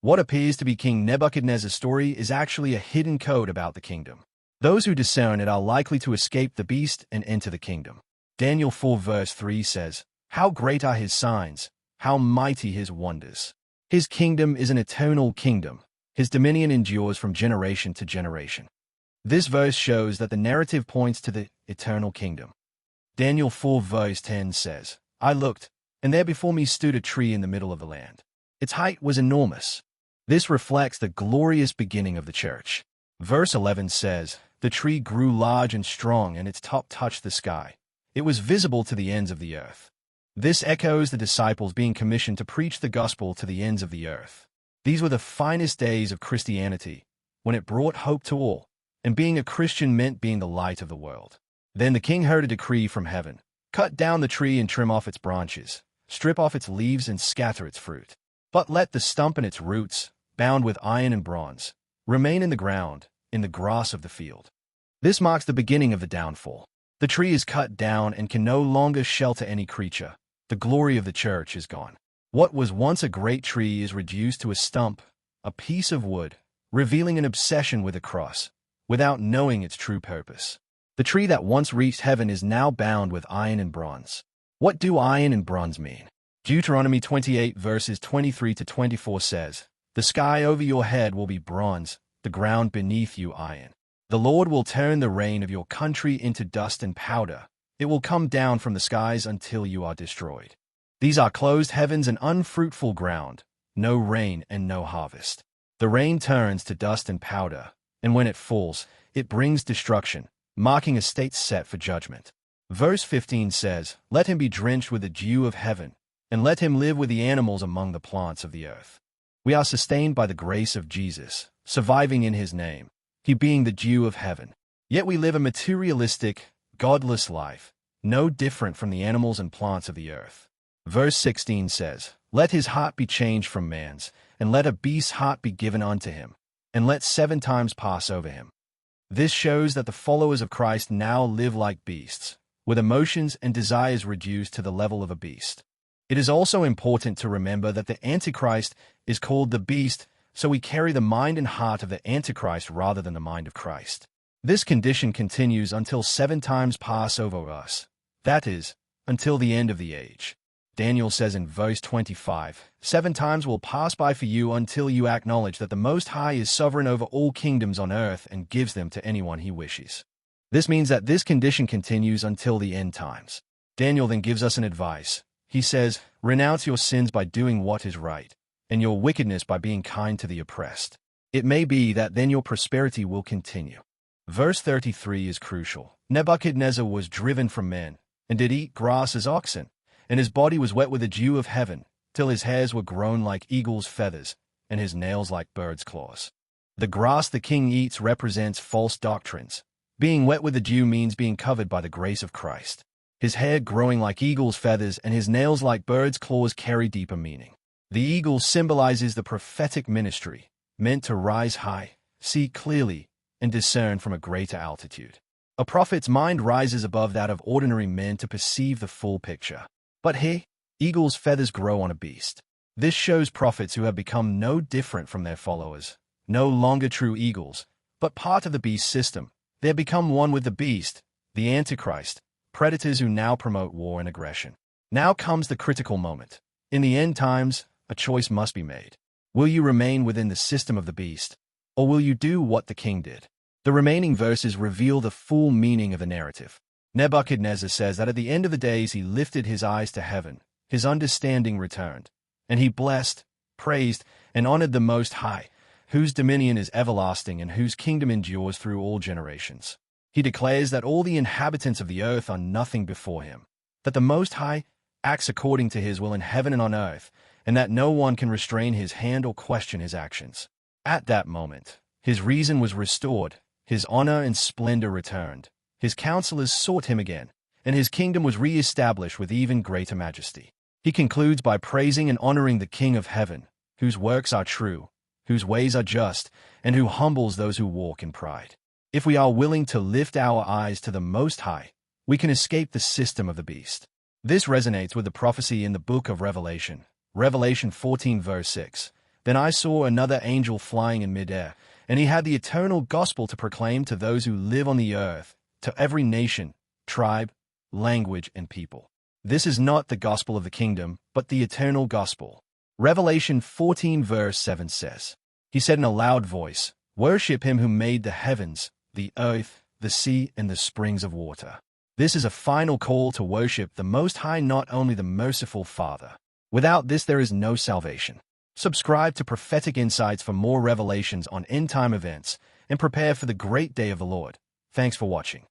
What appears to be King Nebuchadnezzar's story is actually a hidden code about the kingdom. Those who discern it are likely to escape the beast and enter the kingdom. Daniel 4 verse 3 says, "How great are his signs, how mighty his wonders. His kingdom is an eternal kingdom. His dominion endures from generation to generation." This verse shows that the narrative points to the eternal kingdom. Daniel 4 verse 10 says, "I looked, and there before me stood a tree in the middle of the land. Its height was enormous." This reflects the glorious beginning of the church. Verse 11 says, "The tree grew large and strong, and its top touched the sky. It was visible to the ends of the earth." This echoes the disciples being commissioned to preach the gospel to the ends of the earth. These were the finest days of Christianity, when it brought hope to all, and being a Christian meant being the light of the world. Then the king heard a decree from heaven: "Cut down the tree and trim off its branches, strip off its leaves and scatter its fruit. But let the stump and its roots, bound with iron and bronze, remain in the ground, in the grass of the field." This marks the beginning of the downfall. The tree is cut down and can no longer shelter any creature. The glory of the church is gone. What was once a great tree is reduced to a stump, a piece of wood, revealing an obsession with a cross, without knowing its true purpose. The tree that once reached heaven is now bound with iron and bronze. What do iron and bronze mean? Deuteronomy 28 verses 23 to 24 says, "The sky over your head will be bronze, the ground beneath you iron. The Lord will turn the rain of your country into dust and powder. It will come down from the skies until you are destroyed." These are closed heavens and unfruitful ground, no rain and no harvest. The rain turns to dust and powder, and when it falls, it brings destruction, marking a state set for judgment. Verse 15 says, "Let him be drenched with the dew of heaven, and let him live with the animals among the plants of the earth." We are sustained by the grace of Jesus, surviving in his name, he being the dew of heaven. Yet we live a materialistic, godless life, no different from the animals and plants of the earth. Verse 16 says, "Let his heart be changed from man's, and let a beast's heart be given unto him, and let 7 times pass over him." This shows that the followers of Christ now live like beasts, with emotions and desires reduced to the level of a beast. It is also important to remember that the Antichrist is called the beast, so we carry the mind and heart of the Antichrist rather than the mind of Christ. This condition continues until 7 times pass over us, that is, until the end of the age. Daniel says in verse 25, "7 times will pass by for you until you acknowledge that the Most High is sovereign over all kingdoms on earth and gives them to anyone he wishes." This means that this condition continues until the end times. Daniel then gives us an advice. He says, "Renounce your sins by doing what is right, and your wickedness by being kind to the oppressed. It may be that then your prosperity will continue." Verse 33 is crucial. "Nebuchadnezzar was driven from men, and did eat grass as oxen, and his body was wet with the dew of heaven, till his hairs were grown like eagle's feathers, and his nails like bird's claws." The grass the king eats represents false doctrines. Being wet with the dew means being covered by the grace of Christ. His hair growing like eagle's feathers and his nails like bird's claws carry deeper meaning. The eagle symbolizes the prophetic ministry, meant to rise high, see clearly, and discern from a greater altitude. A prophet's mind rises above that of ordinary men to perceive the full picture. But here, eagle's feathers grow on a beast. This shows prophets who have become no different from their followers, no longer true eagles, but part of the beast system. They have become one with the beast, the Antichrist, predators who now promote war and aggression. Now comes the critical moment. In the end times, a choice must be made. Will you remain within the system of the beast, or will you do what the king did? The remaining verses reveal the full meaning of the narrative. Nebuchadnezzar says that at the end of the days he lifted his eyes to heaven, his understanding returned, and he blessed, praised, and honored the Most High, whose dominion is everlasting and whose kingdom endures through all generations. He declares that all the inhabitants of the earth are nothing before him, that the Most High acts according to his will in heaven and on earth, and that no one can restrain his hand or question his actions. At that moment, his reason was restored, his honor and splendor returned, his counselors sought him again, and his kingdom was re-established with even greater majesty. He concludes by praising and honoring the King of heaven, whose works are true, whose ways are just, and who humbles those who walk in pride. If we are willing to lift our eyes to the Most High, we can escape the system of the beast. This resonates with the prophecy in the book of Revelation, Revelation 14 verse 6. Then I saw another angel flying in midair, and he had the eternal gospel to proclaim to those who live on the earth, to every nation, tribe, language, and people. This is not the gospel of the kingdom, but the eternal gospel. Revelation 14 verse 7 says, He said in a loud voice, Worship him who made the heavens, the earth, the sea, and the springs of water. This is a final call to worship the Most High, not only the merciful Father. Without this there is no salvation. Subscribe to Prophetic Insights for more revelations on end-time events and prepare for the great day of the Lord. Thanks for watching.